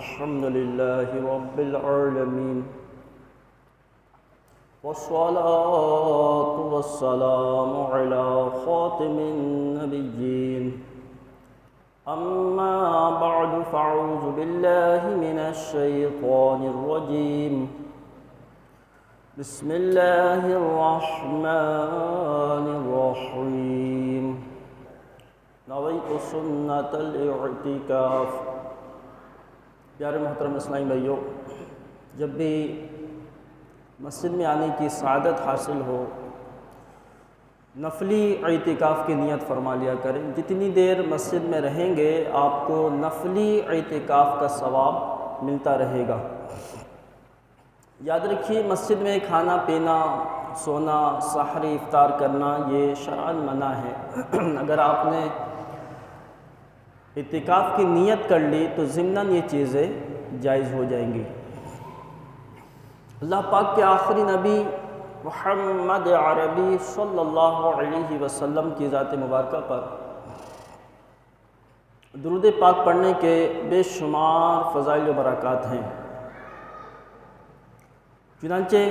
الحمد لله رب العالمين والصلاة والسلام على خاتم النبيين أما بعد فأعوذ بالله من الشيطان الرجيم بسم الله الرحمن الرحيم نویت سنت الاعتکاف۔ پیارے محترم اسلامی بھائیوں، جب بھی مسجد میں آنے کی سعادت حاصل ہو نفلی اعتکاف کی نیت فرما لیا کریں۔ جتنی دیر مسجد میں رہیں گے آپ کو نفلی اعتکاف کا ثواب ملتا رہے گا۔ یاد رکھیے، مسجد میں کھانا پینا، سونا، سحری، افطار کرنا یہ شرعاً منع ہے۔ اگر آپ نے اعتکاف کی نیت کر لی تو ضمناً یہ چیزیں جائز ہو جائیں گی۔ اللہ پاک کے آخری نبی محمد عربی صلی اللہ علیہ وسلم کی ذات مبارکہ پر درود پاک پڑھنے کے بے شمار فضائل و برکات ہیں۔ چنانچہ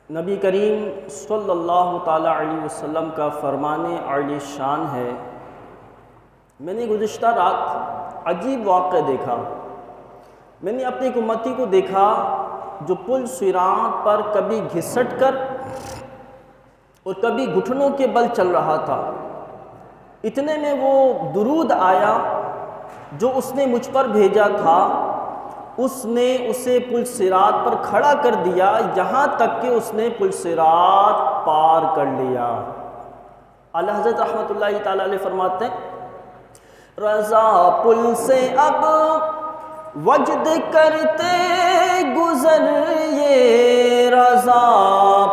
نبی کریم صلی اللہ تعالیٰ علیہ وسلم کا فرمان عالی شان ہے، میں نے گزشتہ رات عجیب واقعہ دیکھا۔ میں نے اپنی ایک امتی کو دیکھا جو پل صراط پر کبھی گھسٹ کر اور کبھی گھٹنوں کے بل چل رہا تھا۔ اتنے میں وہ درود آیا جو اس نے مجھ پر بھیجا تھا، اس نے اسے پل صراط پر کھڑا کر دیا، یہاں تک کہ اس نے پل صراط پار کر لیا۔ اعلیٰ حضرت رحمۃ اللہ تعالیٰ علیہ فرماتے ہیں، رضا پل سے اب وجد کرتے گزریے، رضا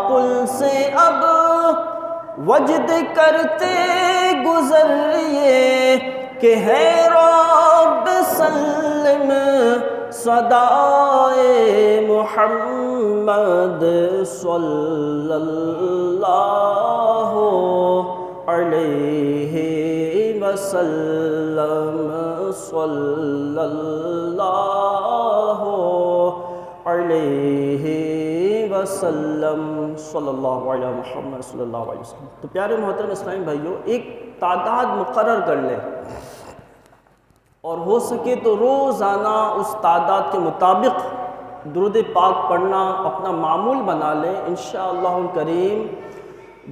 پل سے اب وجد کرتے گزریے، کہ ہے رب سلم صدائے محمد صلی اللہ علیہ وسلم، صلی اللہ علیہ وسلم، صلی اللہ علیہ محمد صلی اللہ علیہ وسلم۔ تو پیارے محترم اسلامی بھائیوں، ایک تعداد مقرر کر لیں اور ہو سکے تو روزانہ اس تعداد کے مطابق درود پاک پڑھنا اپنا معمول بنا لیں۔ انشاءاللہ الکریم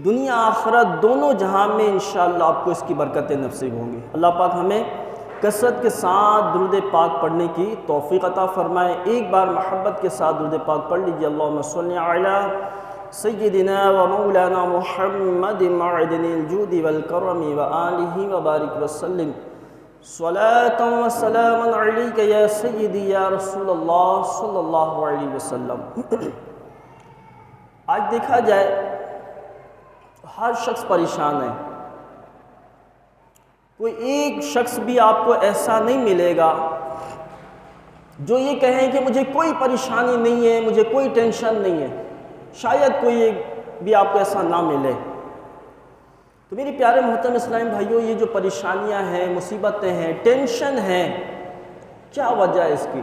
دنیا آخرت دونوں جہاں میں انشاءاللہ آپ کو اس کی برکتیں نصیب ہوں گی۔ اللہ پاک ہمیں کثرت کے ساتھ درود پاک پڑھنے کی توفیق عطا فرمائے۔ ایک بار محبت کے ساتھ درود پاک پڑھ لیجیے۔ اللہم صلی علی سیدنا و مولانا محمد معدن الجود والکرم وآلہ وبارک وسلم، صلاۃ و سلام علیک یا سیدی یا رسول اللہ صلی اللہ علیہ وسلم۔ آج دیکھا جائے ہر شخص پریشان ہے، کوئی ایک شخص بھی آپ کو ایسا نہیں ملے گا جو یہ کہیں کہ مجھے کوئی پریشانی نہیں ہے، مجھے کوئی ٹینشن نہیں ہے۔ شاید کوئی بھی آپ کو ایسا نہ ملے۔ تو میری پیارے محترم اسلامی بھائیوں، یہ جو پریشانیاں ہیں، مصیبتیں ہیں، ٹینشن ہیں، کیا وجہ ہے اس کی؟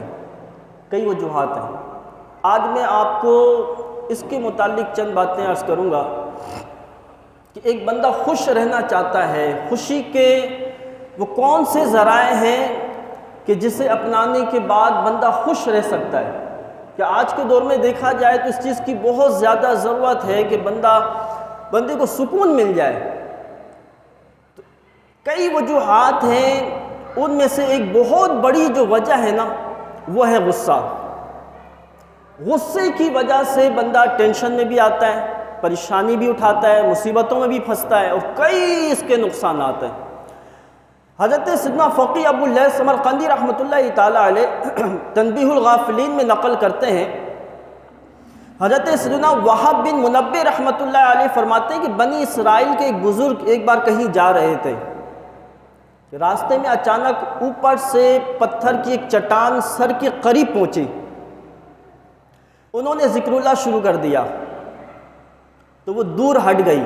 کئی وجوہات ہیں۔ آج میں آپ کو اس کے متعلق چند باتیں عرض کروں گا کہ ایک بندہ خوش رہنا چاہتا ہے، خوشی کے وہ کون سے ذرائع ہیں کہ جسے اپنانے کے بعد بندہ خوش رہ سکتا ہے؟ کہ آج کے دور میں دیکھا جائے تو اس چیز کی بہت زیادہ ضرورت ہے کہ بندے کو سکون مل جائے۔ تو کئی وجوہات ہیں، ان میں سے ایک بہت بڑی جو وجہ ہے نا وہ ہے غصہ۔ غصے کی وجہ سے بندہ ٹینشن میں بھی آتا ہے، پریشانی بھی اٹھاتا ہے، مصیبتوں میں بھی پھنستا ہے، اور کئی اس کے نقصانات ہیں۔ حضرت سیدنا فقی ابو اللیث سمرقندی رحمۃ اللہ تعالیٰ علیہ تنبیہ الغافلین میں نقل کرتے ہیں، حضرت سیدنا وہب بن منبہ رحمۃ اللہ علیہ فرماتے ہیں کہ بنی اسرائیل کے ایک بزرگ ایک بار کہیں جا رہے تھے، راستے میں اچانک اوپر سے پتھر کی ایک چٹان سر کے قریب پہنچی، انہوں نے ذکر اللہ شروع کر دیا تو وہ دور ہٹ گئی۔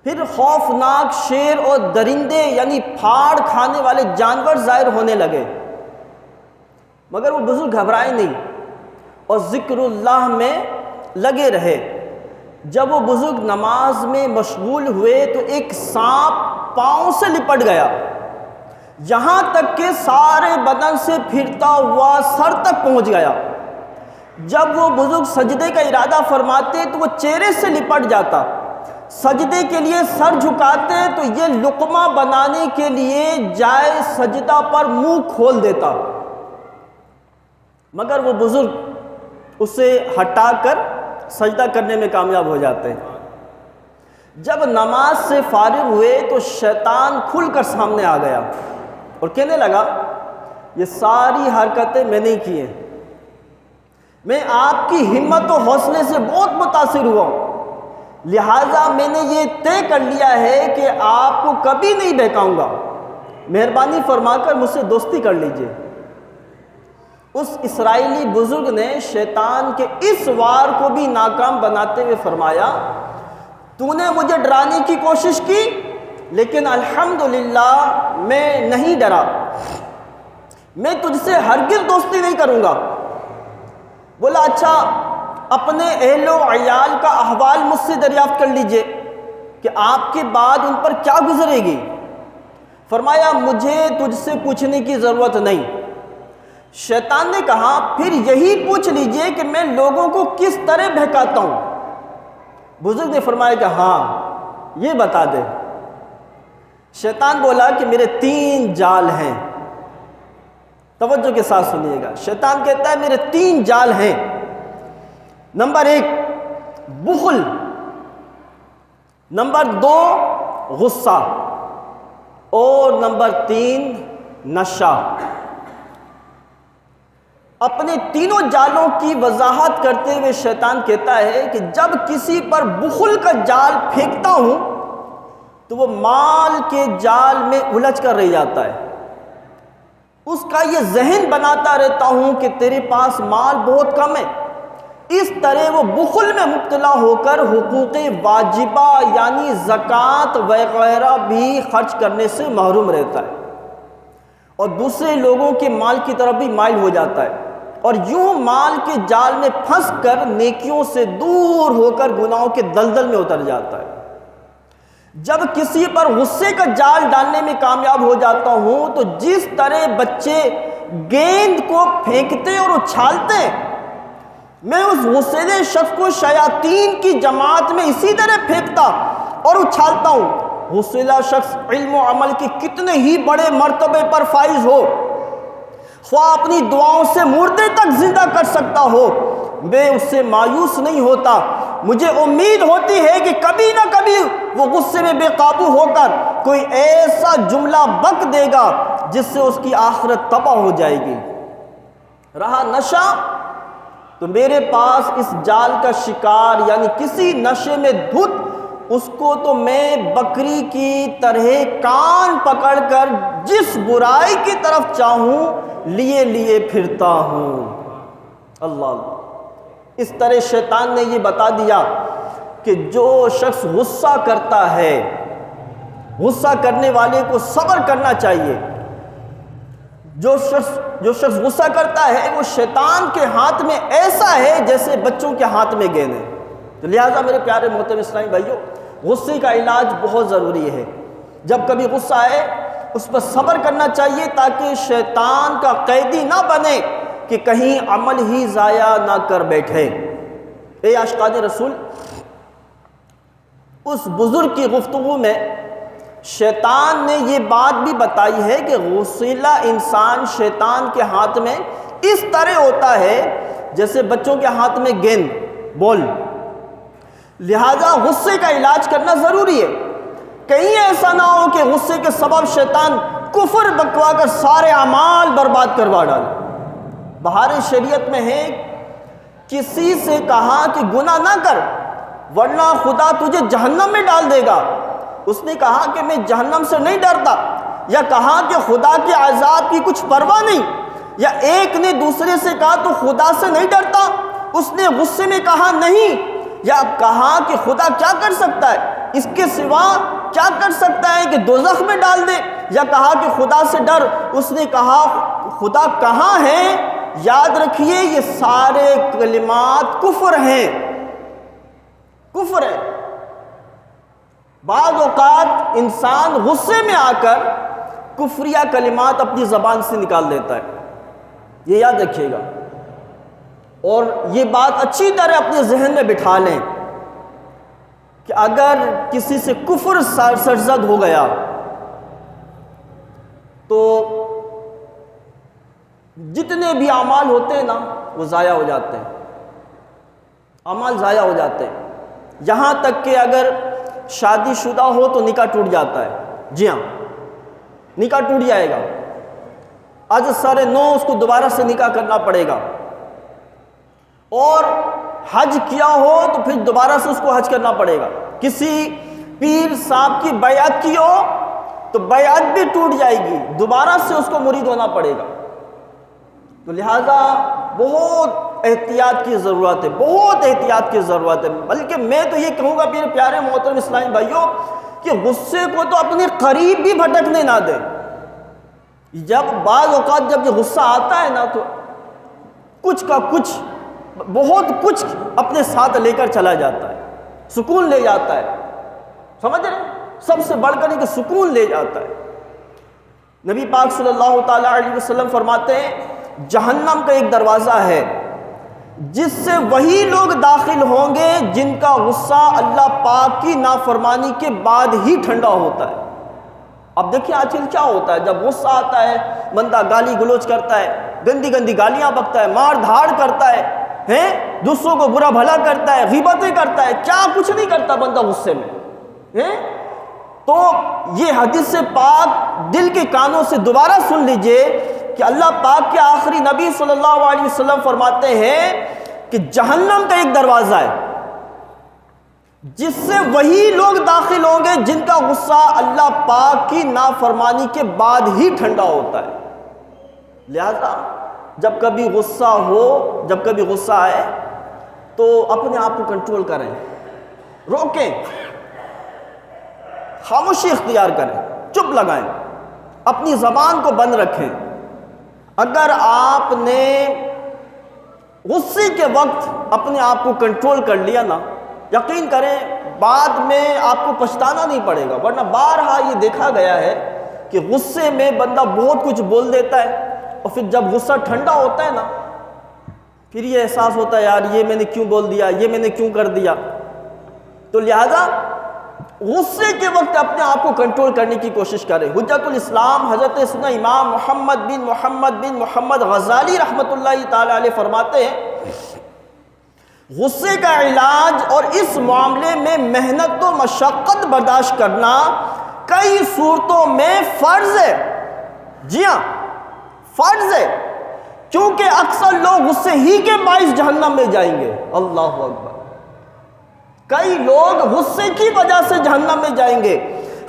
پھر خوفناک شیر اور درندے یعنی پھاڑ کھانے والے جانور ظاہر ہونے لگے۔ مگر وہ بزرگ گھبرائے نہیں اور ذکر اللہ میں لگے رہے۔ جب وہ بزرگ نماز میں مشغول ہوئے تو ایک سانپ پاؤں سے لپٹ گیا، یہاں تک کہ سارے بدن سے پھرتا ہوا سر تک پہنچ گیا۔ جب وہ بزرگ سجدے کا ارادہ فرماتے تو وہ چہرے سے لپٹ جاتا، سجدے کے لیے سر جھکاتے تو یہ لقمہ بنانے کے لیے جائے سجدہ پر منہ کھول دیتا، مگر وہ بزرگ اسے ہٹا کر سجدہ کرنے میں کامیاب ہو جاتے ہیں۔ جب نماز سے فارغ ہوئے تو شیطان کھل کر سامنے آ گیا اور کہنے لگا یہ ساری حرکتیں میں نے کی ہیں، میں آپ کی ہمت و حوصلے سے بہت متاثر ہوا ہوں، لہٰذا میں نے یہ طے کر لیا ہے کہ آپ کو کبھی نہیں بہکاؤں گا، مہربانی فرما کر مجھ سے دوستی کر لیجئے۔ اس اسرائیلی بزرگ نے شیطان کے اس وار کو بھی ناکام بناتے ہوئے فرمایا تو نے مجھے ڈرانے کی کوشش کی لیکن الحمدللہ میں نہیں ڈرا، میں تجھ سے ہرگز دوستی نہیں کروں گا۔ بولا اچھا اپنے اہل و عیال کا احوال مجھ سے دریافت کر لیجئے کہ آپ کے بعد ان پر کیا گزرے گی۔ فرمایا مجھے تجھ سے پوچھنے کی ضرورت نہیں۔ شیطان نے کہا پھر یہی پوچھ لیجئے کہ میں لوگوں کو کس طرح بہکاتا ہوں۔ بزرگ نے فرمایا کہ ہاں یہ بتا دے۔ شیطان بولا کہ میرے 3 جال ہیں، توجہ کے ساتھ سنیے گا۔ شیطان کہتا ہے میرے 3 جال ہیں۔ نمبر 1 بخل، نمبر 2 غصہ اور نمبر 3 نشہ۔ اپنے تینوں جالوں کی وضاحت کرتے ہوئے شیطان کہتا ہے کہ جب کسی پر بخل کا جال پھینکتا ہوں تو وہ مال کے جال میں الجھ کر رہ جاتا ہے، اس کا یہ ذہن بناتا رہتا ہوں کہ تیرے پاس مال بہت کم ہے، اس طرح وہ بخل میں مبتلا ہو کر حقوق واجبہ یعنی زکوٰۃ وغیرہ بھی خرچ کرنے سے محروم رہتا ہے اور دوسرے لوگوں کے مال کی طرف بھی مائل ہو جاتا ہے اور یوں مال کے جال میں پھنس کر نیکیوں سے دور ہو کر گناہوں کے دلدل میں اتر جاتا ہے۔ جب کسی پر غصے کا جال ڈالنے میں کامیاب ہو جاتا ہوں تو جس طرح بچے گیند کو پھینکتے اور اچھالتے ہیں، میں اس غصے شخص کو شیاطین کی جماعت میں اسی طرح پھینکتا اور اچھالتا ہوں۔ غصیلا شخص علم و عمل کی کتنے ہی بڑے مرتبے پر فائز ہو، خواہ اپنی دعاؤں سے مردے تک زندہ کر سکتا ہو، میں اس سے مایوس نہیں ہوتا۔ مجھے امید ہوتی ہے کہ کبھی نہ کبھی وہ غصے میں بے قابو ہو کر کوئی ایسا جملہ بک دے گا جس سے اس کی آخرت تباہ ہو جائے گی۔ رہا نشہ تو میرے پاس اس جال کا شکار یعنی کسی نشے میں دھت اس کو تو میں بکری کی طرح کان پکڑ کر جس برائی کی طرف چاہوں لیے لیے پھرتا ہوں۔ اللہ، اس طرح شیطان نے یہ بتا دیا کہ جو شخص غصہ کرتا ہے، غصہ کرنے والے کو صبر کرنا چاہیے۔ جو شخص غصہ کرتا ہے وہ شیطان کے ہاتھ میں ایسا ہے جیسے بچوں کے ہاتھ میں گیند ہے۔ تو لہٰذا میرے پیارے محترم اسلامی بھائیوں، غصے کا علاج بہت ضروری ہے۔ جب کبھی غصہ آئے اس پر صبر کرنا چاہیے تاکہ شیطان کا قیدی نہ بنے کہ کہیں عمل ہی ضائع نہ کر بیٹھے۔ اے عاشقان رسول، اس بزرگ کی گفتگو میں شیطان نے یہ بات بھی بتائی ہے کہ غصیلا انسان شیطان کے ہاتھ میں اس طرح ہوتا ہے جیسے بچوں کے ہاتھ میں گیند بال، لہذا غصے کا علاج کرنا ضروری ہے۔ کہیں ایسا نہ ہو کہ غصے کے سبب شیطان کفر بکوا کر سارے اعمال برباد کروا ڈالے۔ بہار شریعت میں ہے کسی سے کہا کہ گناہ نہ کر ورنہ خدا تجھے جہنم میں ڈال دے گا، اس نے کہا کہ میں جہنم سے نہیں ڈرتا، یا کہا کہ خدا کے عذاب کی کچھ پرواہ نہیں، یا ایک نے دوسرے سے کہا تو خدا سے نہیں ڈرتا، اس نے غصے میں کہا نہیں، یا کہا کہ خدا کیا کر سکتا ہے، اس کے سوا کیا کر سکتا ہے کہ دوزخ میں ڈال دے، یا کہا کہ خدا سے ڈر، اس نے کہا خدا کہاں ہے یاد رکھیے یہ سارے کلمات کفر ہیں، کفر ہے۔ بعض اوقات انسان غصے میں آ کر کفریہ کلمات اپنی زبان سے نکال دیتا ہے، یہ یاد رکھیے گا، اور یہ بات اچھی طرح اپنے ذہن میں بٹھا لیں کہ اگر کسی سے کفر سرزد ہو گیا تو جتنے بھی اعمال ہوتے ہیں نا وہ ضائع ہو جاتے ہیں، اعمال ضائع ہو جاتے ہیں، یہاں تک کہ اگر شادی شدہ ہو تو نکاح ٹوٹ جاتا ہے، جی ہاں نکاح ٹوٹ جائے گا، آج سارے نو اس کو دوبارہ سے نکاح کرنا پڑے گا، اور حج کیا ہو تو پھر دوبارہ سے اس کو حج کرنا پڑے گا، کسی پیر صاحب کی بیعت کی ہو تو بیعت بھی ٹوٹ جائے گی، دوبارہ سے اس کو مرید ہونا پڑے گا۔ تو لہٰذا بہت احتیاط کی ضرورت ہے، بہت احتیاط کی ضرورت ہے، بلکہ میں تو یہ کہوں گا میرے پیارے محترم اسلامی بھائیوں کہ غصے کو تو اپنے قریب بھی بھٹکنے نہ دیں۔ جب بعض اوقات جب یہ غصہ آتا ہے نا تو کچھ کا کچھ، بہت کچھ اپنے ساتھ لے کر چلا جاتا ہے، سکون لے جاتا ہے، سمجھ رہے ہیں؟ سب سے بڑھ کر کہ سکون لے جاتا ہے۔ نبی پاک صلی اللہ تعالیٰ علیہ وسلم فرماتے ہیں جہنم کا ایک دروازہ ہے جس سے وہی لوگ داخل ہوں گے جن کا غصہ اللہ پاک کی نافرمانی کے بعد ہی ٹھنڈا ہوتا ہے۔ اب دیکھیں آج کل کیا ہوتا ہے، جب غصہ آتا ہے بندہ گالی گلوچ کرتا ہے، گندی گندی گالیاں بکتا ہے، مار دھاڑ کرتا ہے، دوسروں کو برا بھلا کرتا ہے، غیبتیں کرتا ہے، کیا کچھ نہیں کرتا بندہ غصے میں۔ تو یہ حدیث پاک دل کے کانوں سے دوبارہ سن لیجئے کہ اللہ پاک کے آخری نبی صلی اللہ علیہ وسلم فرماتے ہیں کہ جہنم کا ایک دروازہ ہے جس سے وہی لوگ داخل ہوں گے جن کا غصہ اللہ پاک کی نافرمانی کے بعد ہی ٹھنڈا ہوتا ہے۔ لہذا جب کبھی غصہ ہو، جب کبھی غصہ آئے تو اپنے آپ کو کنٹرول کریں، روکیں، خاموشی اختیار کریں، چپ لگائیں، اپنی زبان کو بند رکھیں۔ اگر آپ نے غصے کے وقت اپنے آپ کو کنٹرول کر لیا نا، یقین کریں بعد میں آپ کو پچھتانا نہیں پڑے گا، ورنہ بارہا یہ دیکھا گیا ہے کہ غصے میں بندہ بہت کچھ بول دیتا ہے اور پھر جب غصہ ٹھنڈا ہوتا ہے نا پھر یہ احساس ہوتا ہے یار یہ میں نے کیوں بول دیا، یہ میں نے کیوں کر دیا۔ تو لہذا غصے کے وقت اپنے آپ کو کنٹرول کرنے کی کوشش کریں۔ حجت الاسلام حضرت سیدنا امام محمد بن محمد غزالی رحمۃ اللہ تعالی علیہ فرماتے ہیں غصے کا علاج اور اس معاملے میں محنت و مشقت برداشت کرنا کئی صورتوں میں فرض ہے، جی ہاں فرض ہے، کیونکہ اکثر لوگ غصے ہی کے باعث جہنم میں جائیں گے۔ اللہ اکبر، کئی لوگ غصے کی وجہ سے جہنم میں جائیں گے۔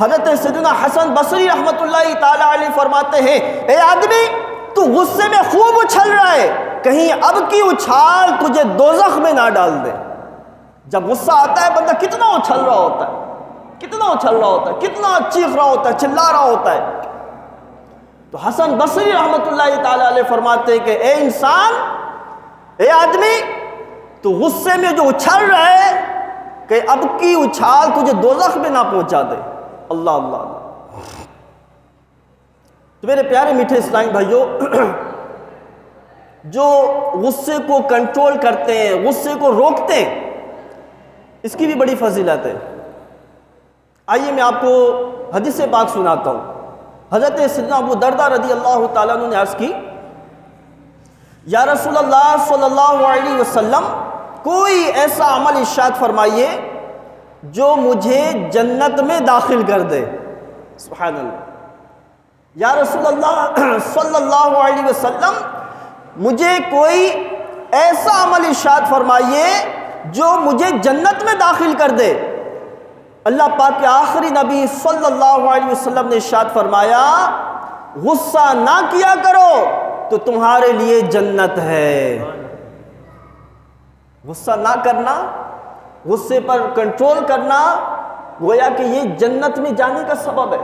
حضرت سیدنا حسن بصری رحمۃ اللہ تعالی علیہ فرماتے ہیں اے آدمی تو غصے میں خوب اچھل رہا ہے، کہیں اب کی اچھال تجھے دوزخ میں نہ ڈال دے۔ جب غصہ آتا ہے بندہ کتنا اچھل رہا ہوتا ہے، کتنا اچھل رہا ہوتا ہے، کتنا چیخ رہا ہوتا ہے، چلا رہا ہوتا ہے۔ تو حسن بصری رحمۃ اللہ تعالی علیہ فرماتے ہیں کہ اے انسان، اے آدمی تو غصے میں جو اچھل رہا ہے کہ اب کی اچھال تجھے دوزخ میں نہ پہنچا دے۔ اللہ اللہ اللہ۔ تو میرے پیارے میٹھے اسلامی بھائیوں، جو غصے کو کنٹرول کرتے ہیں، غصے کو روکتے ہیں، اس کی بھی بڑی فضیلت ہے۔ آئیے میں آپ کو حدیث پاک سناتا ہوں۔ حضرت سیدنا ابو دردہ رضی اللہ تعالیٰ عنہ نے عرض کی یا رسول اللہ صلی اللہ علیہ وسلم کوئی ایسا عمل ارشاد فرمائیے جو مجھے جنت میں داخل کر دے۔ سبحان اللہ، یا رسول اللہ صلی اللہ علیہ وسلم مجھے کوئی ایسا عمل ارشاد فرمائیے جو مجھے جنت میں داخل کر دے۔ اللہ پاک کے آخری نبی صلی اللہ علیہ وسلم نے ارشاد فرمایا غصہ نہ کیا کرو تو تمہارے لیے جنت ہے۔ غصہ نہ کرنا، غصے پر کنٹرول کرنا، گویا کہ یہ جنت میں جانے کا سبب ہے۔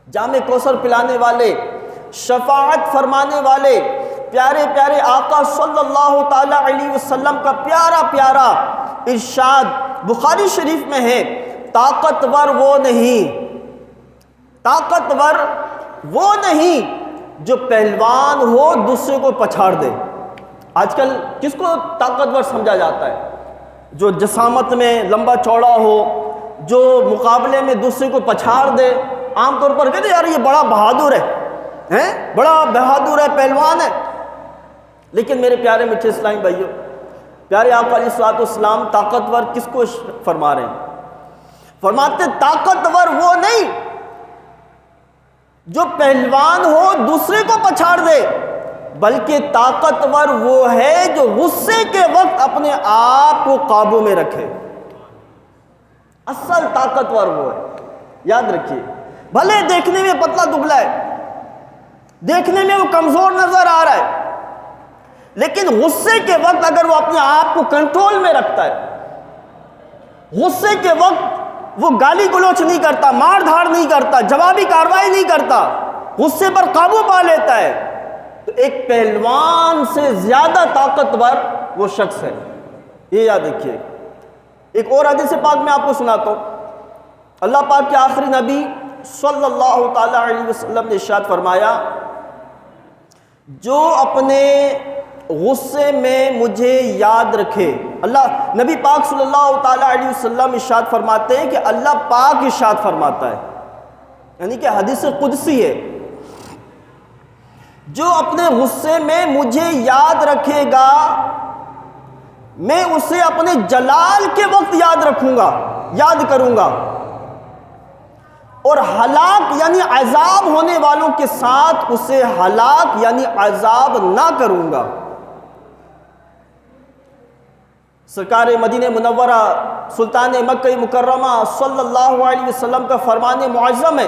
جام کوثر پلانے والے، شفاعت فرمانے والے پیارے پیارے آقا صلی اللہ تعالی علیہ وسلم کا پیارا پیارا ارشاد بخاری شریف میں ہے، طاقتور وہ نہیں جو پہلوان ہو دوسرے کو پچھاڑ دے۔ آج کل کس کو طاقتور سمجھا جاتا ہے؟ جو جسامت میں لمبا چوڑا ہو، جو مقابلے میں دوسرے کو پچھاڑ دے۔ عام طور پر کہتے ہیں یار یہ بڑا بہادر ہے، بڑا بہادر ہے، پہلوان ہے۔ لیکن میرے پیارے میٹھے اسلامی بھائیوں، پیارے آقا علیہ الصلوۃ والسلام طاقتور کس کو فرما رہے ہیں؟ فرماتے طاقتور وہ نہیں جو پہلوان ہو دوسرے کو پچھاڑ دے، بلکہ طاقتور وہ ہے جو غصے کے وقت اپنے آپ کو قابو میں رکھے۔ اصل طاقتور وہ ہے، یاد رکھیے۔ بھلے دیکھنے میں پتلا دبلا ہے، دیکھنے میں وہ کمزور نظر آ رہا ہے، لیکن غصے کے وقت اگر وہ اپنے آپ کو کنٹرول میں رکھتا ہے، غصے کے وقت وہ گالی گلوچ نہیں کرتا، مار دھاڑ نہیں کرتا، جوابی کارروائی نہیں کرتا، غصے پر قابو پا لیتا ہے، تو ایک پہلوان سے زیادہ طاقتور وہ شخص ہے۔ یہ یاد رکھیے۔ ایک اور حدیث پاک میں آپ کو سناتا ہوں۔ اللہ پاک کے آخری نبی صلی اللہ تعالی علیہ وسلم نے ارشاد فرمایا، جو اپنے غصے میں مجھے یاد رکھے، اللہ نبی پاک صلی اللہ تعالی علیہ وسلم ارشاد فرماتے ہیں کہ اللہ پاک ارشاد فرماتا ہے، یعنی کہ حدیث قدسی ہے، جو اپنے غصے میں مجھے یاد رکھے گا میں اسے اپنے جلال کے وقت یاد کروں گا، اور ہلاک یعنی عذاب ہونے والوں کے ساتھ اسے ہلاک یعنی عذاب نہ کروں گا۔ سرکار مدینہ منورہ سلطان مکہ مکرمہ صلی اللہ علیہ وسلم کا فرمان معظم ہے،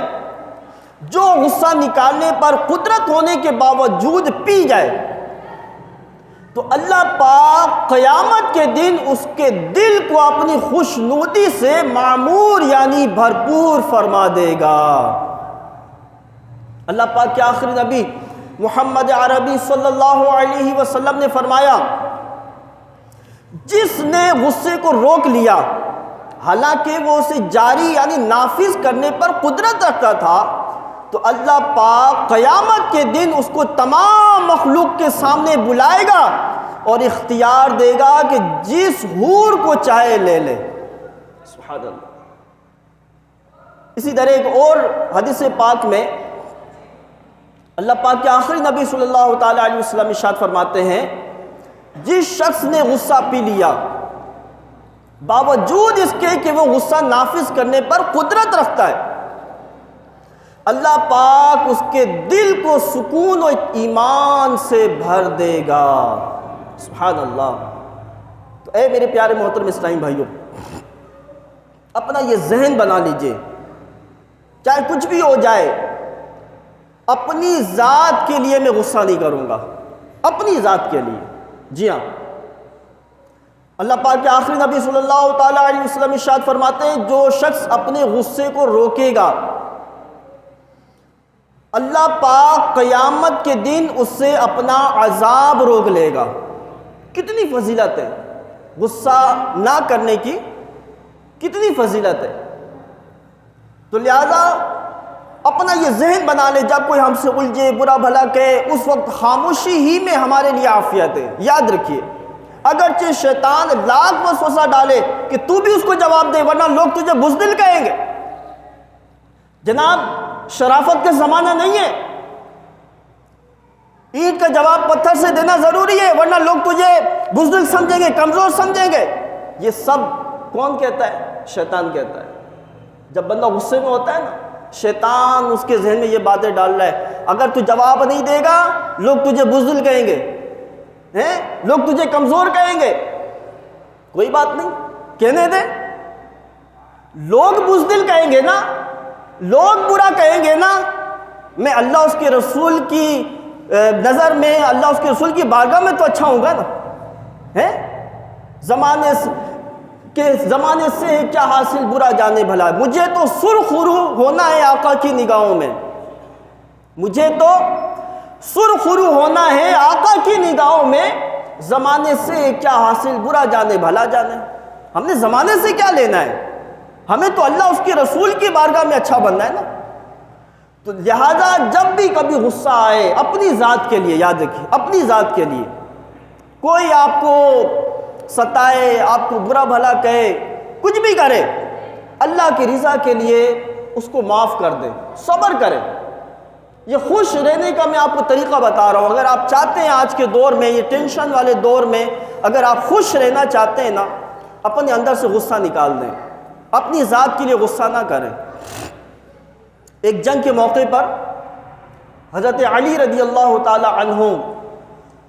جو غصہ نکالنے پر قدرت ہونے کے باوجود پی جائے تو اللہ پاک قیامت کے دن اس کے دل کو اپنی خوشنودی سے معمور یعنی بھرپور فرما دے گا۔ اللہ پاک کے آخری نبی محمد عربی صلی اللہ علیہ وسلم نے فرمایا، جس نے غصے کو روک لیا حالانکہ وہ اسے جاری یعنی نافذ کرنے پر قدرت رکھتا تھا، تو اللہ پاک قیامت کے دن اس کو تمام مخلوق کے سامنے بلائے گا اور اختیار دے گا کہ جس حور کو چاہے لے لے۔ سبحان اللہ۔ اسی طرح ایک اور حدیث پاک میں اللہ پاک کے آخری نبی صلی اللہ تعالی علیہ وسلم ارشاد فرماتے ہیں، جس شخص نے غصہ پی لیا باوجود اس کے کہ وہ غصہ نافذ کرنے پر قدرت رکھتا ہے، اللہ پاک اس کے دل کو سکون و ایمان سے بھر دے گا۔ سبحان اللہ۔ تو اے میرے پیارے محترم اسلامی بھائیوں، اپنا یہ ذہن بنا لیجئے، چاہے کچھ بھی ہو جائے اپنی ذات کے لیے میں غصہ نہیں کروں گا، اپنی ذات کے لیے۔ جی ہاں، اللہ پاک کے آخری نبی صلی اللہ تعالی علیہ وسلم ارشاد فرماتے ہیں، جو شخص اپنے غصے کو روکے گا اللہ پاک قیامت کے دن اس سے اپنا عذاب روک لے گا۔ کتنی فضیلت ہے غصہ نہ کرنے کی، کتنی فضیلت ہے۔ تو لہذا اپنا یہ ذہن بنا لے، جب کوئی ہم سے الجھے برا بھلا کہے اس وقت خاموشی ہی میں ہمارے لیے عافیت ہے۔ یاد رکھیے، اگرچہ شیطان لاکھ وسوسہ ڈالے کہ تو بھی اس کو جواب دے ورنہ لوگ تجھے بزدل کہیں گے، جناب شرافت کا زمانہ نہیں ہے، اینٹ کا جواب پتھر سے دینا ضروری ہے ورنہ لوگ تجھے بزدل سمجھیں گے، کمزور سمجھیں گے۔ یہ سب کون کہتا ہے؟ شیطان کہتا ہے۔ جب بندہ غصے میں ہوتا ہے نا، شیطان اس کے ذہن میں یہ باتیں ڈال رہا ہے، اگر تو جواب نہیں دے گا لوگ تجھے بزدل کہیں گے، لوگ تجھے کمزور کہیں گے۔ کوئی بات نہیں، کہنے دے، لوگ بزدل کہیں گے نا، لوگ برا کہیں گے نا، میں اللہ اس کے رسول کی نظر میں، اللہ اس کے رسول کی بارگاہ میں تو اچھا ہوں گا نا۔ زمانے سے کیا حاصل برا جانے بھلا، مجھے تو سرخ رو ہونا ہے آقا کی نگاہوں میں، مجھے تو سرخرو ہونا ہے آقا کی نگاہوں میں، زمانے سے کیا حاصل برا جانے بھلا جانے، ہم نے زمانے سے کیا لینا ہے، ہمیں تو اللہ اس کے رسول کی بارگاہ میں اچھا بننا ہے نا۔ تو لہذا جب بھی کبھی غصہ آئے اپنی ذات کے لیے، یاد رکھیے اپنی ذات کے لیے، کوئی آپ کو ستائے، آپ کو برا بھلا کہے، کچھ بھی کرے، اللہ کی رضا کے لیے اس کو معاف کر دیں، صبر کریں۔ یہ خوش رہنے کا میں آپ کو طریقہ بتا رہا ہوں۔ اگر آپ چاہتے ہیں آج کے دور میں، یہ ٹینشن والے دور میں، اگر آپ خوش رہنا چاہتے ہیں نا، اپنے اندر سے غصہ نکال دیں، اپنی ذات کے لیے غصہ نہ کریں۔ ایک جنگ کے موقع پر حضرت علی رضی اللہ تعالی عنہ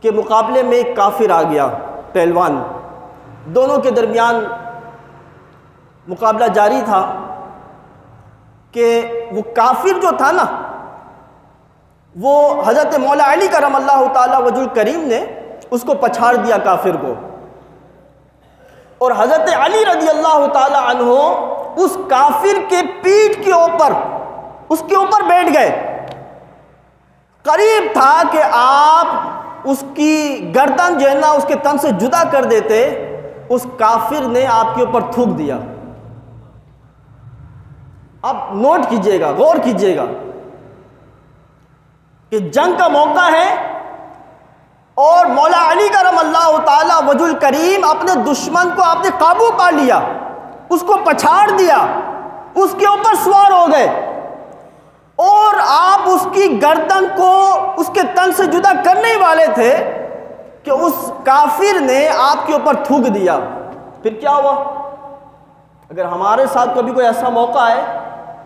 کے مقابلے میں ایک کافر آ گیا، پہلوان، دونوں کے درمیان مقابلہ جاری تھا کہ وہ کافر جو تھا نا، وہ حضرت مولا علی کرم اللہ تعالی وجہ الکریم نے اس کو پچھاڑ دیا کافر کو، اور حضرت علی رضی اللہ تعالی عنہ اس کافر کے پیٹھ کے اوپر، اس کے اوپر بیٹھ گئے۔ قریب تھا کہ آپ اس کی گردن جو ہے نا اس کے تن سے جدا کر دیتے، اس کافر نے آپ کے اوپر تھوک دیا۔ اب نوٹ کیجئے گا، غور کیجئے گا کہ جنگ کا موقع ہے اور مولا علی کرم اللہ تعالی وجہ الکریم اپنے دشمن کو آپ نے قابو پا لیا، اس کو پچھاڑ دیا، اس کے اوپر سوار ہو گئے، اور آپ اس کی گردن کو اس کے تن سے جدا کرنے والے تھے کہ اس کافر نے آپ کے اوپر تھوک دیا۔ پھر کیا ہوا؟ اگر ہمارے ساتھ کبھی کوئی ایسا موقع آئے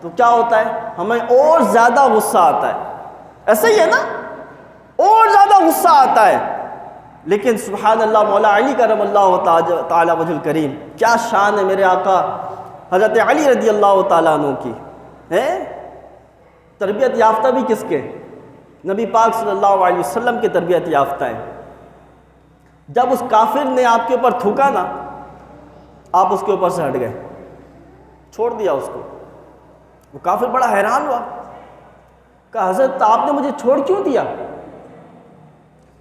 تو کیا ہوتا ہے؟ ہمیں اور زیادہ غصہ آتا ہے، ایسا ہی ہے نا، اور زیادہ غصہ آتا ہے۔ لیکن سبحان اللہ، مولا علی کرم اللہ تعالی وجہ الکریم، کیا شان ہے میرے آقا حضرت علی رضی اللہ تعالیٰ عنہ کی ہے۔ تربیت یافتہ بھی کس کے؟ نبی پاک صلی اللہ علیہ وسلم کے تربیت یافتہ ہیں۔ جب اس کافر نے آپ کے اوپر تھوکا نا، آپ اس کے اوپر سے ہٹ گئے، چھوڑ دیا اس کو۔ وہ کافر بڑا حیران ہوا، کہا حضرت آپ نے مجھے چھوڑ کیوں دیا؟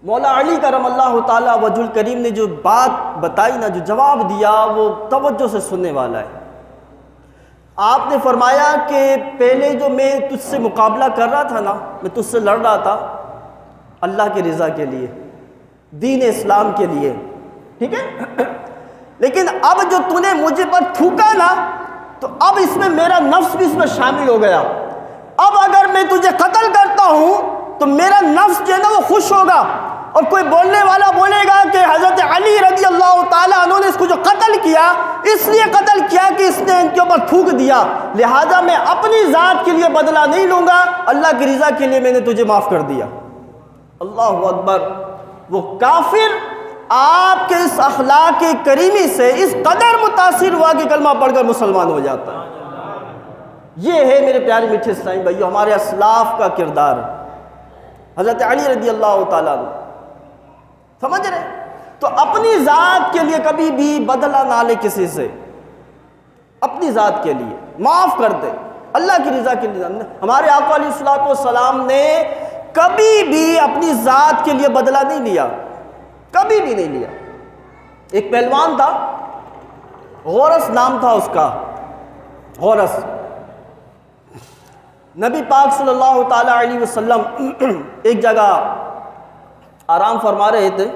مولا علی کرم اللہ تعالی وجہ الکریم نے جو بات بتائی نا، جو جواب دیا، وہ توجہ سے سننے والا ہے۔ آپ نے فرمایا کہ پہلے جو میں تجھ سے مقابلہ کر رہا تھا نا، میں تجھ سے لڑ رہا تھا اللہ کی رضا کے لیے، دین اسلام کے لیے، ٹھیک ہے، لیکن اب جو تو نے مجھے پر تھوکا نا، تو اب اس میں میرا نفس بھی اس میں شامل ہو گیا۔ اب اگر میں تجھے قتل کرتا ہوں تو میرا نفس جو ہے نا وہ خوش ہوگا، اور کوئی بولنے والا بولے گا کہ حضرت علی رضی اللہ تعالیٰ عنہ نے اس کو جو قتل کیا، اس لیے قتل کیا کہ اس نے ان کے اوپر تھوک دیا، لہذا میں اپنی ذات کے لیے بدلہ نہیں لوں گا، اللہ کی رضا کے لیے میں نے تجھے معاف کر دیا۔ اللہ اکبر۔ وہ کافر آپ کے اس اخلاق کریمی سے اس قدر متاثر ہوا کہ کلمہ پڑھ کر مسلمان ہو جاتا ہے۔ یہ ہے میرے پیارے میٹھے اسلامی بھائیو ہمارے اسلاف کا کردار، حضرت علی رضی اللہ تعالیٰ عنہ، سمجھ رہے؟ تو اپنی ذات کے لیے کبھی بھی بدلہ نہ لے کسی سے، اپنی ذات کے لیے معاف کر دے، اللہ کی رضا کے لیے۔ ہمارے آقا علیہ الصلوۃ والسلام نے کبھی بھی اپنی ذات کے لیے بدلہ نہیں لیا، کبھی بھی نہیں لیا۔ ایک پہلوان تھا، غورث نام تھا اس کا، غورث۔ نبی پاک صلی اللہ تعالی علیہ وسلم ایک جگہ آرام فرما رہے تھے،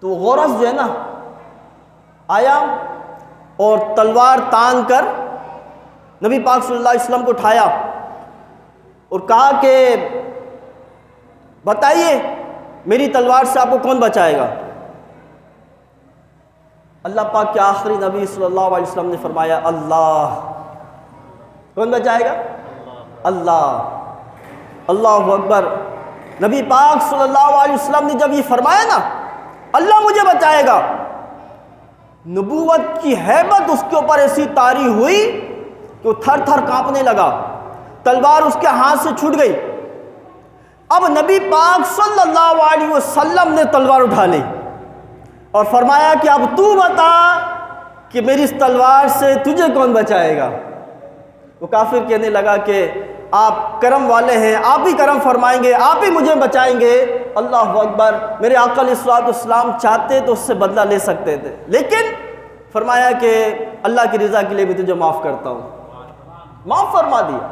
تو غورث جو ہے نا آیا اور تلوار تان کر نبی پاک صلی اللہ علیہ وسلم کو اٹھایا اور کہا کہ بتائیے میری تلوار سے آپ کو کون بچائے گا؟ اللہ پاک کے آخری نبی صلی اللہ علیہ وسلم نے فرمایا اللہ۔ کون بچائے گا؟ اللہ۔ اللہ اکبر۔ نبی پاک صلی اللہ علیہ وسلم نے جب یہ فرمایا نا اللہ مجھے بچائے گا، نبوت کی ہیبت اس کے اوپر ایسی طاری ہوئی کہ وہ تھر تھر کانپنے لگا، تلوار اس کے ہاتھ سے چھوٹ گئی۔ اب نبی پاک صلی اللہ علیہ وسلم نے تلوار اٹھا لی اور فرمایا کہ اب تو بتا کہ میری اس تلوار سے تجھے کون بچائے گا؟ وہ کافر کہنے لگا کہ آپ کرم والے ہیں، آپ ہی کرم فرمائیں گے، آپ ہی مجھے بچائیں گے۔ اللہ اکبر، میرے آقا علیہ الصلوۃ والسلام چاہتے تو اس سے بدلہ لے سکتے تھے، لیکن فرمایا کہ اللہ کی رضا کے لیے بھی تجھے معاف کرتا ہوں، معاف فرما دیا۔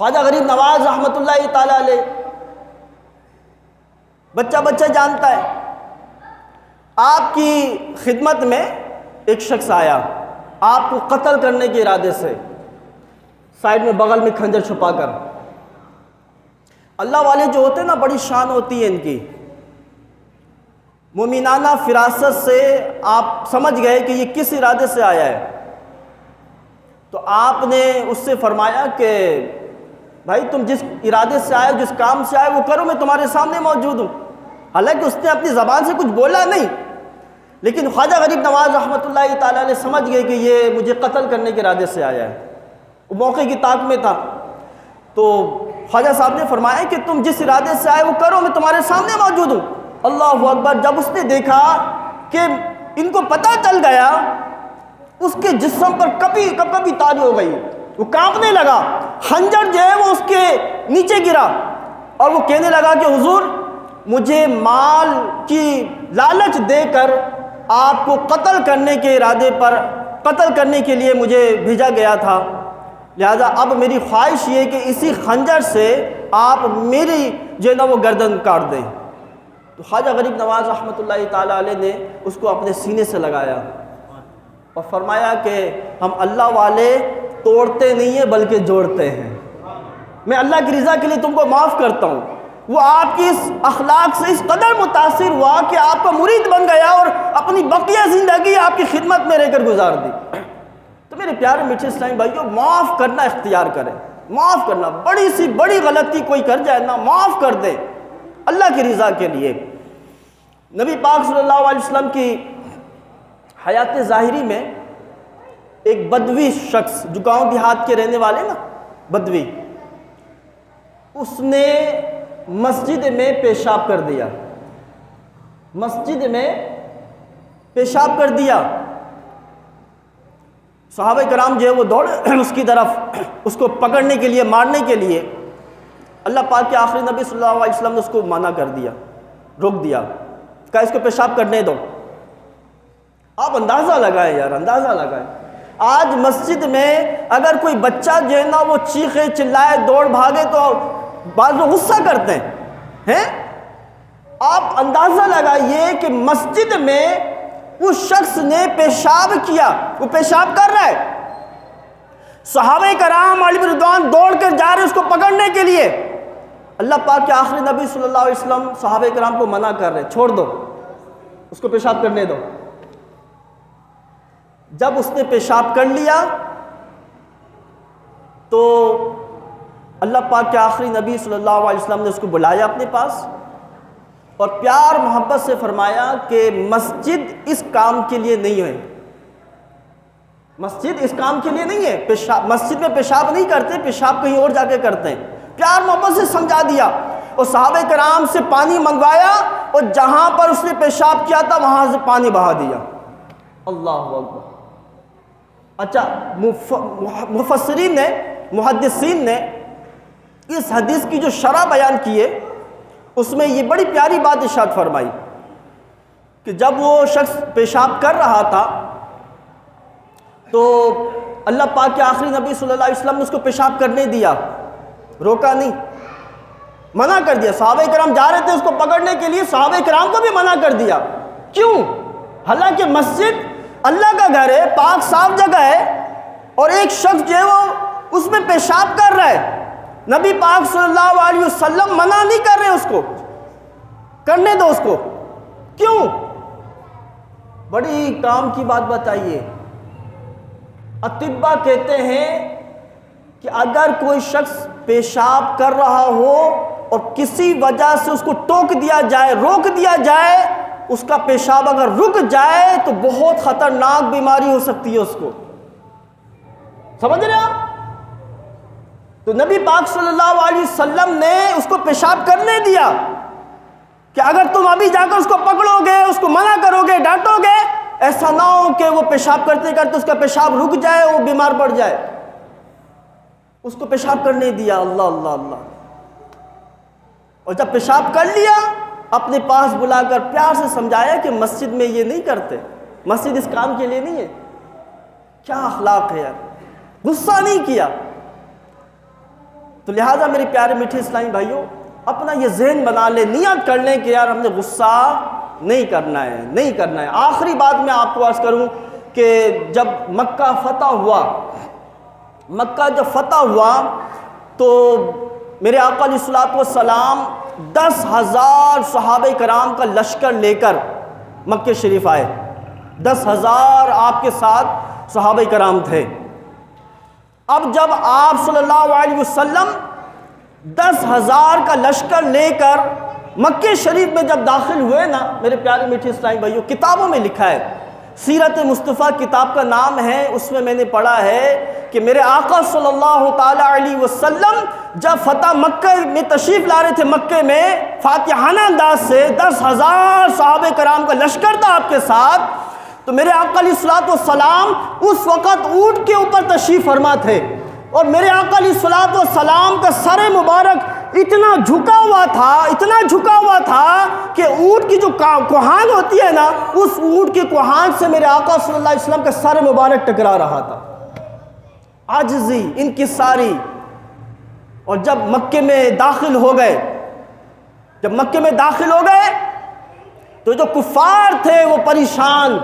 خواجہ غریب نواز رحمۃ اللہ تعالیٰ علیہ، بچہ بچہ جانتا ہے، آپ کی خدمت میں ایک شخص آیا آپ کو قتل کرنے کے ارادے سے، سائیڈ میں بغل میں کھنجر چھپا کر۔ اللہ والے جو ہوتے ہیں نا، بڑی شان ہوتی ہے ان کی، مومنانہ فراست سے آپ سمجھ گئے کہ یہ کس ارادے سے آیا ہے، تو آپ نے اس سے فرمایا کہ بھائی تم جس ارادے سے آئے، جس کام سے آئے وہ کرو، میں تمہارے سامنے موجود ہوں۔ حالانکہ اس نے اپنی زبان سے کچھ بولا نہیں، لیکن خواجہ غریب نواز رحمۃ اللہ تعالیٰ نے سمجھ گئے کہ یہ مجھے قتل کرنے کے ارادے سے آیا ہے، وہ موقع کی طاق میں تھا۔ تو خواجہ صاحب نے فرمایا کہ تم جس ارادے سے آئے وہ کرو، میں تمہارے سامنے موجود ہوں۔ اللہ اکبر، جب اس نے دیکھا کہ ان کو پتہ چل گیا، اس کے جسم پر کبھی تاری ہو گئی، وہ کانپنے لگا، خنجر جو ہے وہ اس کے نیچے گرا، اور وہ کہنے لگا کہ حضور مجھے مال کی لالچ دے کر آپ کو قتل کرنے کے ارادے پر قتل کرنے کے لیے مجھے بھیجا گیا تھا، لہذا اب میری خواہش یہ کہ اسی خنجر سے آپ میری جو ہے نا وہ گردن کاٹ دیں۔ تو خواجہ غریب نواز رحمۃ اللہ تعالیٰ علیہ نے اس کو اپنے سینے سے لگایا اور فرمایا کہ ہم اللہ والے توڑتے نہیں ہیں بلکہ جوڑتے ہیں، میں اللہ کی رضا کے لیے تم کو معاف کرتا ہوں۔ وہ آپ کی اس اخلاق سے اس قدر متاثر ہوا کہ آپ کا مرید بن گیا اور اپنی بقیہ زندگی آپ کی خدمت میں رہ کر گزار دی۔ تو میرے پیارے میٹھے اسلامی بھائیوں، معاف کرنا اختیار کریں، معاف کرنا، بڑی سی بڑی غلطی کوئی کر جائے نا، معاف کر دے اللہ کی رضا کے لیے۔ نبی پاک صلی اللہ علیہ وسلم کی حیات ظاہری میں ایک بدوی شخص جو گاؤں دیہات کے رہنے والے نا، بدوی، اس نے مسجد میں پیشاب کر دیا، مسجد میں پیشاب کر دیا۔ صحابہ کرام جو ہے وہ دوڑے اس کی طرف، اس کو پکڑنے کے لیے، مارنے کے لیے۔ اللہ پاک کے آخری نبی صلی اللہ علیہ وسلم نے اس کو منع کر دیا، روک دیا، کہا اس کو پیشاب کرنے دو۔ آپ اندازہ لگائیں یار، اندازہ لگائیں، آج مسجد میں اگر کوئی بچہ جو ہے نا وہ چیخے چلائے دوڑ بھاگے تو بعض لوگ غصہ کرتے ہیں۔ آپ اندازہ لگائیے کہ مسجد میں اس شخص نے پیشاب کیا، وہ پیشاب کر رہا ہے، صحابہ کرام علیہ رضوان دوڑ کر جا رہے اس کو پکڑنے کے لیے، اللہ پاک کے آخری نبی صلی اللہ علیہ وسلم صحابہ کرام کو منع کر رہے، چھوڑ دو اس کو پیشاب کرنے دو۔ جب اس نے پیشاب کر لیا تو اللہ پاک کے آخری نبی صلی اللہ علیہ وسلم نے اس کو بلایا اپنے پاس اور پیار محبت سے فرمایا کہ مسجد اس کام کے لیے نہیں ہے، مسجد اس کام کے لیے نہیں ہے، مسجد میں پیشاب نہیں کرتے، پیشاب کہیں اور جا کے کرتے ہیں۔ پیار محبت سے سمجھا دیا اور صحابہ کرام سے پانی منگوایا اور جہاں پر اس نے پیشاب کیا تھا وہاں سے پانی بہا دیا۔ اللہ اکبر۔ اچھا، مفسرین نے، محدثین نے اس حدیث کی جو شرح بیان کی ہے اس میں یہ بڑی پیاری بات ارشاد فرمائی کہ جب وہ شخص پیشاب کر رہا تھا تو اللہ پاک کے آخری نبی صلی اللہ علیہ وسلم نے اس کو پیشاب کرنے دیا، روکا نہیں، منع کر دیا۔ صحابہ کرام جا رہے تھے اس کو پکڑنے کے لیے، صحابہ کرام کو بھی منع کر دیا۔ کیوں؟ حالانکہ مسجد اللہ کا گھر ہے، پاک صاف جگہ ہے، اور ایک شخص جو ہے وہ اس میں پیشاب کر رہا ہے، نبی پاک صلی اللہ علیہ وسلم منع نہیں کر رہے، اس کو کرنے دو اس کو۔ کیوں؟ بڑی کام کی بات بتائیے۔ اطباء کہتے ہیں کہ اگر کوئی شخص پیشاب کر رہا ہو اور کسی وجہ سے اس کو ٹوک دیا جائے، روک دیا جائے، اس کا پیشاب اگر رک جائے تو بہت خطرناک بیماری ہو سکتی ہے اس کو، سمجھ رہے آپ؟ تو نبی پاک صلی اللہ علیہ وسلم نے اس کو پیشاب کرنے دیا کہ اگر تم ابھی جا کر اس کو پکڑو گے، اس کو منع کرو گے، ڈانٹو گے، ایسا نہ ہو کہ وہ پیشاب کرتے کرتے اس کا پیشاب رک جائے، وہ بیمار پڑ جائے۔ اس کو پیشاب کرنے دیا، اللہ اللہ اللہ، اور جب پیشاب کر لیا اپنے پاس بلا کر پیار سے سمجھایا کہ مسجد میں یہ نہیں کرتے، مسجد اس کام کے لیے نہیں ہے۔ کیا اخلاق ہے یار، غصہ نہیں کیا۔ تو لہٰذا میرے پیارے میٹھے اسلامی بھائیوں، اپنا یہ ذہن بنا لیں، نیت کر لیں کہ یار ہم نے غصہ نہیں کرنا ہے، نہیں کرنا ہے۔ آخری بات میں آپ کو عرض کروں کہ جب مکہ فتح ہوا، مکہ جب فتح ہوا تو میرے آقا علیہ الصلوۃ والسلام 10,000 صحابہ کرام کا لشکر لے کر مکہ شریف آئے۔ 10,000 آپ کے ساتھ صحابہ کرام تھے۔ اب جب آپ صلی اللہ علیہ وسلم 10,000 کا لشکر لے کر مکہ شریف میں جب داخل ہوئے نا، میرے پیارے میٹھے اسلامی بھائیوں، کتابوں میں لکھا ہے، سیرت مصطفیٰ کتاب کا نام ہے، اس میں نے پڑھا ہے کہ میرے آقا صلی اللہ تعالی علیہ وسلم جب فتح مکہ میں تشریف لا رہے تھے، مکہ میں فاتحانہ انداز سے 10,000 صحابہ کرام کا لشکر تھا آپ کے ساتھ، تو میرے آقا علیہ الصلوۃ والسلام اس وقت اونٹ کے اوپر تشریف فرما تھے، اور میرے آقا علیہ الصلوۃ والسلام کا سر مبارک اتنا جھکا ہوا تھا، اتنا جھکا ہوا تھا کہ اونٹ کی جو کوہان ہوتی ہے نا، اس اونٹ کے کوہان سے میرے آقا صلی اللہ علیہ وسلم کا سر مبارک ٹکرا رہا تھا، عاجزی انکساری۔ اور جب مکے میں داخل ہو گئے، جب مکے میں داخل ہو گئے تو جو کفار تھے وہ پریشان،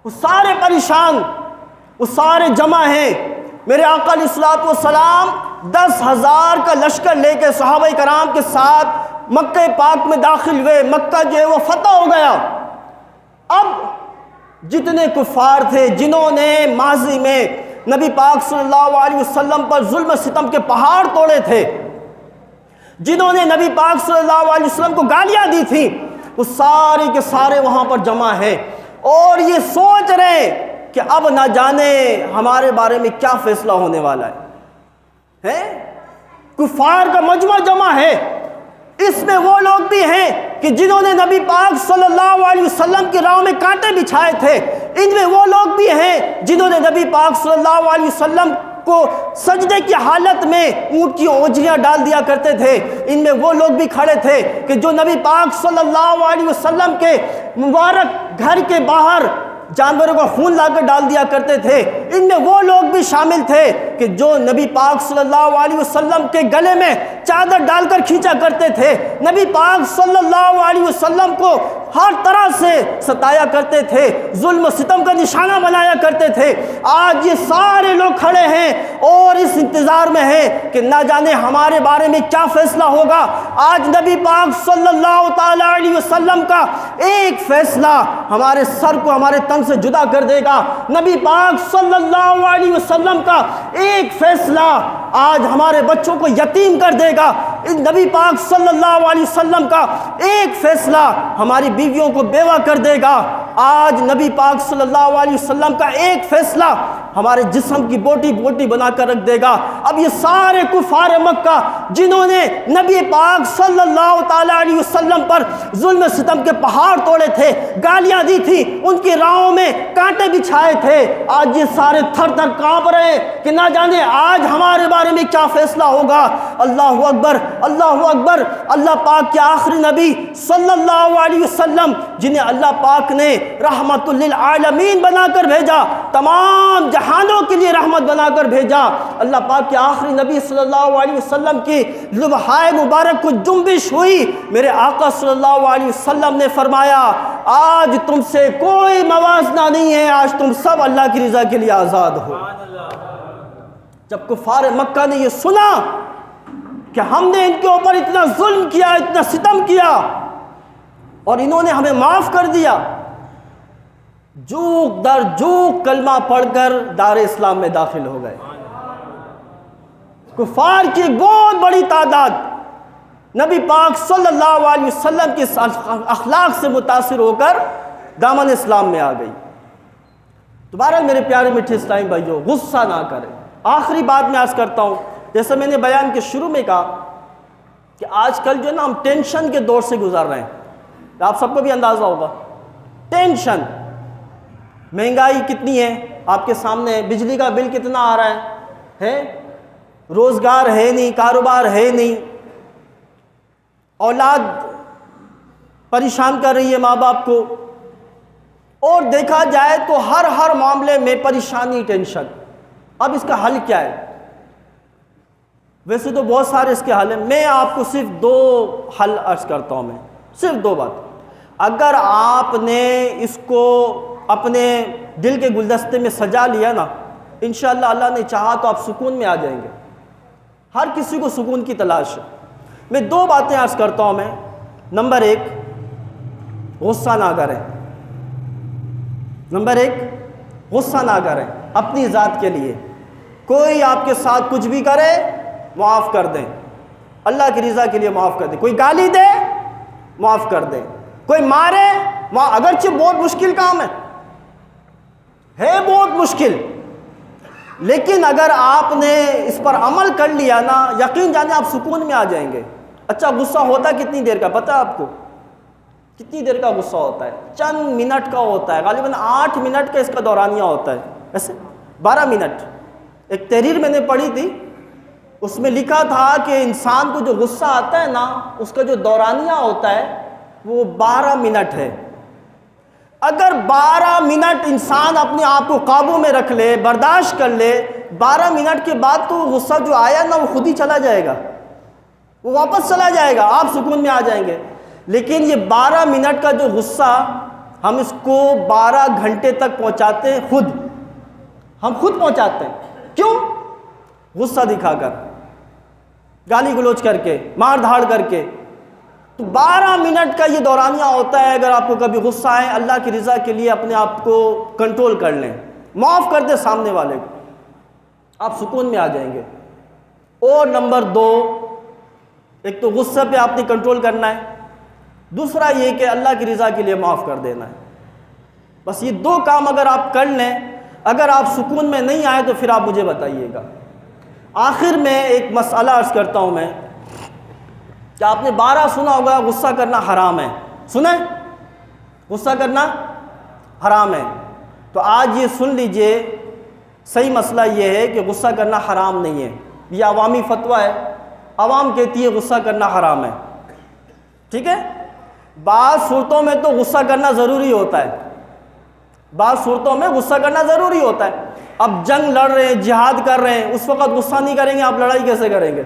وہ سارے پریشان، وہ سارے جمع ہیں۔ میرے آقا علیہ الصلوۃ والسلام 10,000 کا لشکر لے کے صحابہ کرام کے ساتھ مکہ پاک میں داخل ہوئے، مکہ جو ہے وہ فتح ہو گیا۔ اب جتنے کفار تھے جنہوں نے ماضی میں نبی پاک صلی اللہ علیہ وسلم پر ظلم و ستم کے پہاڑ توڑے تھے، جنہوں نے نبی پاک صلی اللہ علیہ وسلم کو گالیاں دی تھیں، وہ سارے کے سارے وہاں پر جمع ہیں، اور یہ سوچ رہے کہ اب نہ جانے ہمارے بارے میں کیا فیصلہ ہونے والا ہے۔ کفار کا مجمع جمع ہے، اس میں وہ لوگ بھی ہیں کہ جنہوں نے نبی پاک صلی اللہ علیہ وسلم کی راہ میں کانٹے بچھائے تھے، ان میں وہ لوگ بھی ہیں جنہوں نے نبی پاک صلی اللہ علیہ وسلم کو سجدے کی حالت میں اونٹ کی اونجلیاں ڈال دیا کرتے تھے، ان میں وہ لوگ بھی کھڑے تھے کہ جو نبی پاک صلی اللہ علیہ وسلم کے مبارک گھر کے باہر جانوروں کا خون لا کر ڈال دیا کرتے تھے، ان میں وہ لوگ بھی شامل تھے کہ جو نبی پاک صلی اللہ علیہ وسلم کے گلے میں چادر ڈال کر کھینچا کرتے تھے، نبی پاک صلی اللہ علیہ وسلم کو ہر طرح سے ستایا کرتے تھے، ظلم و ستم کا نشانہ بنایا کرتے تھے۔ آج یہ سارے لوگ کھڑے ہیں اور اس انتظار میں ہیں کہ نہ جانے ہمارے بارے میں کیا فیصلہ ہوگا۔ آج نبی پاک صلی اللہ تعالی علیہ وسلم کا ایک فیصلہ ہمارے سر کو ہمارے تن سے جدا کر دے گا، نبی پاک صلی اللہ علیہ وسلم کا ایک فیصلہ آج ہمارے بچوں کو یتیم کر دے گا، نبی پاک صلی اللہ علیہ وسلم کا ایک فیصلہ ہماری بیویوں کو بیوہ کر دے گا، آج نبی پاک صلی اللہ علیہ وسلم کا ایک فیصلہ ہمارے جسم کی بوٹی بوٹی بنا کر رکھ دے گا۔ اب یہ سارے کفار مکہ جنہوں نے نبی پاک صلی اللہ تعالی علیہ وسلم پر ظلم ستم کے پہاڑ توڑے تھے، گالیاں دی تھی، ان کی راہوں میں کانٹے بچھائے تھے، آج یہ سارے تھر تھر کانپ رہے کہ نہ جانے آج ہمارے بارے میں کیا فیصلہ ہوگا۔ اللہ اکبر، اللہ اکبر۔ اللہ پاک کے آخری نبی صلی اللہ علیہ وسلم جنہیں اللہ پاک نے رحمت للعالمین بنا کر بھیجا، تمام جہانوں کے لیے رحمت بنا کر بھیجا، اللہ پاک کے آخری نبی صلی اللہ علیہ وسلم کی لبہائے مبارک کو جنبش ہوئی، میرے آقا صلی اللہ علیہ وسلم نے فرمایا آج تم سے کوئی موازنہ نہیں ہے، آج تم سب اللہ کی رضا کے لیے آزاد ہو۔ جب کفار مکہ نے یہ سنا کہ ہم نے ان کے اوپر اتنا ظلم کیا، اتنا ستم کیا اور انہوں نے ہمیں معاف کر دیا، جوک در جوک کلمہ پڑھ کر دار اسلام میں داخل ہو گئے۔ کفار کی بہت بڑی تعداد نبی پاک صلی اللہ علیہ وسلم کے اخلاق سے متاثر ہو کر دامن اسلام میں آ گئی۔ دوبارہ میرے پیارے میٹھے اسلامی بھائیوں، غصہ نہ کریں۔ آخری بات میں عرض کرتا ہوں، جیسے میں نے بیان کے شروع میں کہا کہ آج کل جو ہے نا ہم ٹینشن کے دور سے گزر رہے ہیں، آپ سب کو بھی اندازہ ہوگا، ٹینشن، مہنگائی کتنی ہے، آپ کے سامنے بجلی کا بل کتنا آ رہا ہے، روزگار ہے نہیں، کاروبار ہے نہیں، اولاد پریشان کر رہی ہے ماں باپ کو، اور دیکھا جائے تو ہر معاملے میں پریشانی، ٹینشن۔ اب اس کا حل کیا ہے؟ ویسے تو بہت سارے اس کے حل ہیں، میں آپ کو صرف 2 حل عرض کرتا ہوں، میں صرف 2 بات۔ اگر آپ نے اس کو اپنے دل کے گلدستے میں سجا لیا نا، انشاءاللہ اللہ نے چاہا تو آپ سکون میں آ جائیں گے۔ ہر کسی کو سکون کی تلاش ہے۔ میں 2 باتیں عرض کرتا ہوں میں۔ نمبر 1، غصہ نہ کریں۔ نمبر 1، غصہ نہ کریں اپنی ذات کے لیے۔ کوئی آپ کے ساتھ کچھ بھی کرے، معاف کر دیں، اللہ کی رضا کے لیے معاف کر دیں۔ کوئی گالی دے، معاف کر دیں۔ کوئی مارے، اگرچہ بہت مشکل کام ہے بہت مشکل، لیکن اگر آپ نے اس پر عمل کر لیا نا، یقین جانے آپ سکون میں آ جائیں گے۔ اچھا، غصہ ہوتا کتنی دیر کا پتہ ہے آپ کو؟ کتنی دیر کا غصہ ہوتا ہے؟ چند منٹ کا ہوتا ہے، غالباً 8 منٹ کا اس کا دورانیہ ہوتا ہے، ایسے 12 منٹ۔ ایک تحریر میں نے پڑھی تھی، اس میں لکھا تھا کہ انسان کو جو غصہ آتا ہے نا، اس کا جو دورانیہ ہوتا ہے وہ 12 منٹ ہے۔ اگر 12 منٹ انسان اپنے آپ کو قابو میں رکھ لے، برداشت کر لے، 12 منٹ کے بعد تو غصہ جو آیا نا وہ خود ہی چلا جائے گا، وہ واپس چلا جائے گا، آپ سکون میں آ جائیں گے۔ لیکن یہ 12 منٹ کا جو غصہ، ہم اس کو 12 گھنٹے تک پہنچاتے ہیں، ہم خود پہنچاتے ہیں۔ کیوں؟ غصہ دکھا کر، گالی گلوچ کر کے، مار دھاڑ کر کے۔ تو 12 منٹ کا یہ دورانیہ ہوتا ہے۔ اگر آپ کو کبھی غصہ آئے، اللہ کی رضا کے لیے اپنے آپ کو کنٹرول کر لیں، معاف کر دیں سامنے والے کو، آپ سکون میں آ جائیں گے۔ اور نمبر 2، ایک تو غصے پہ آپ نے کنٹرول کرنا ہے، دوسرا یہ کہ اللہ کی رضا کے لیے معاف کر دینا ہے۔ بس یہ 2 کام اگر آپ کر لیں، اگر آپ سکون میں نہیں آئے تو پھر آپ مجھے بتائیے گا۔ آخر میں ایک مسئلہ عرض کرتا ہوں میں، کہ آپ نے 12 سنا ہوگا غصہ کرنا حرام ہے، سنیں؟ غصہ کرنا حرام ہے۔ تو آج یہ سن لیجئے، صحیح مسئلہ یہ ہے کہ غصہ کرنا حرام نہیں ہے، یہ عوامی فتویٰ ہے، عوام کہتی ہے غصہ کرنا حرام ہے، ٹھیک ہے؟ بعض صورتوں میں تو غصہ کرنا ضروری ہوتا ہے، بعض صورتوں میں غصہ کرنا ضروری ہوتا ہے۔ اب جنگ لڑ رہے ہیں، جہاد کر رہے ہیں، اس وقت غصہ نہیں کریں گے آپ، لڑائی کیسے کریں گے؟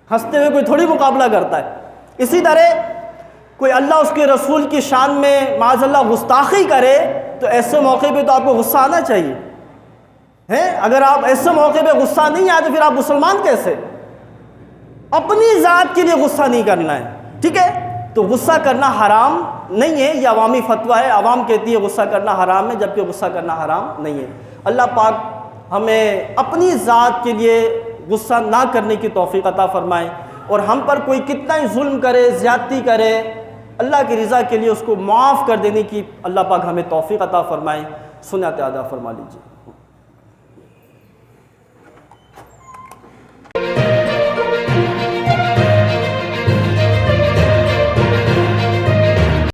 ہنستے ہوئے کوئی تھوڑی مقابلہ کرتا ہے۔ اسی طرح کوئی اللہ اس کے رسول کی شان میں معاذ اللہ گستاخی کرے تو ایسے موقع پہ تو آپ کو غصہ آنا چاہیے ہے۔ اگر آپ ایسے موقع پہ غصہ نہیں آئے تو پھر آپ مسلمان کیسے؟ اپنی ذات کے لیے غصہ نہیں کرنا ہے، ٹھیک ہے؟ تو غصہ کرنا حرام نہیں ہے، یہ عوامی فتویٰ ہے، عوام کہتی ہے غصہ کرنا حرام ہے، جبکہ غصہ کرنا حرام نہیں ہے۔ اللہ پاک ہمیں اپنی ذات کے لیے غصہ نہ کرنے کی توفیق عطا فرمائے، اور ہم پر کوئی کتنا ہی ظلم کرے، زیادتی کرے، اللہ کی رضا کے لیے اس کو معاف کر دینے کی اللہ پاک ہمیں توفیق عطا فرمائے۔ سنت ادا فرما لیجیے۔